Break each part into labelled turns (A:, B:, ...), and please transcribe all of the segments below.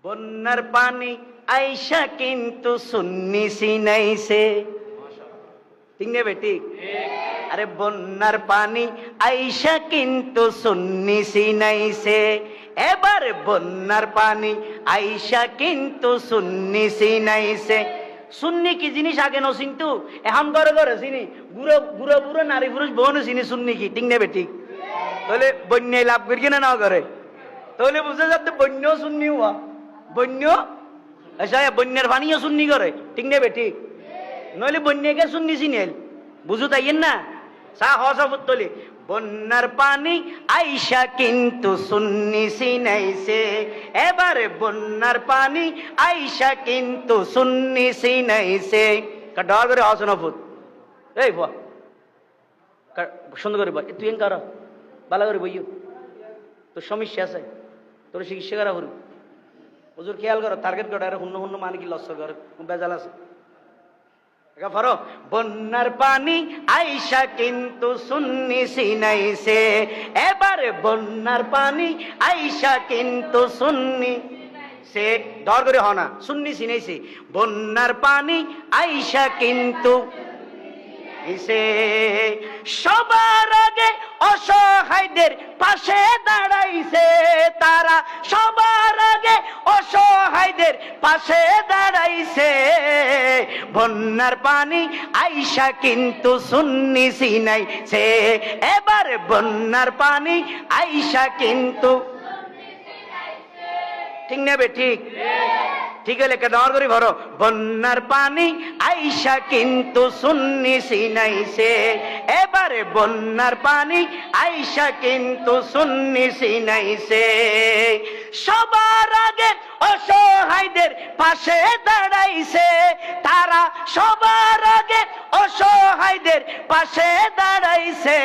A: বন্যার পানি আইসা কিন্তু সুন্নি সিনাইছে, ঠিক না বেটি? আরে বন্যার পানি আইসা কিন্তু সুন্নি সিনাইছে, এবার বন্যার পানি আইসা কিন্তু সুন্নি সিনাইছে। সুন্নি কি জিনিস আগে ন চিন্তু, এখন ঘরে ঘরে চিনি, বুড়ো বুড়ো বুড়ো নারী পুরুষ বোন চিনি সুন্নি কি, ঠিক না বেটি? তাহলে বন্যায় লাভ করি কিনা না করে, তাহলে বুঝে যাতে বন্য সুন্নি হওয়া, বন্য বন্যার পানিও সুন্নি করে, ঠিক না বেটি? নইলে বন্যাকে সুন্নি চিনেল, বুঝু তাইয়েন না? চা হসলি বন্যার পানি আইসা কিন্তু সুন্নি সিনাইছে, এবারে বন্যার পানি আইসা কিন্তু সুন্নি সিনাইছে। ডর করে হস নফুত, এই ভুয়া সুন্দর করে বল, তুই এন কর ভালো করে বইও, তোর সমস্যা আছে, তোর চিকিৎসা করা হরু হুজুর খেয়াল করো, টার্গেট করো, আর হুন্ন হুন্ন মানে কি লস্কর করে বেজাল আছে। বন্যার পানি আইসা কিন্তু সুন্নি সিনাইছে, এবারে বন্যার পানি আইসা কিন্তু সুন্নি সে ডর করে হ না, সুন্নি সিনাইছে। বন্যার পানি আইসা কিন্তু সবার আগে অসহায়দের পাশে দাঁড়াইছে তারা, সবার আগে অসহায়দের পাশে দাঁড়াইছে। বন্যার পানি আইসা কিন্তু সুন্নি সিনাইছে, এবার বন্যার পানি আইসা কিন্তু, ঠিক নেবে? ঠিক ঠিক হলে ডর করি ভরো, বন্যার পানি আইসা কিন্তু সুন্নি সিনাইছে, এবারে বন্যার পানি আইসা কিন্তু সুন্নি সিনাইছে। সবার আগে অসহায়দের পাশে দাঁড়াইছে তারা, সবার আগে অসহায়দের পাশে দাঁড়াইছে।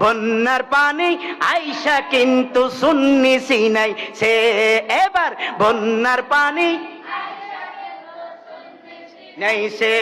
A: বন্যার পানি আইসা কিন্তু সুন্নি সিনাইছে, এবার বন্যার পানি নাইছে।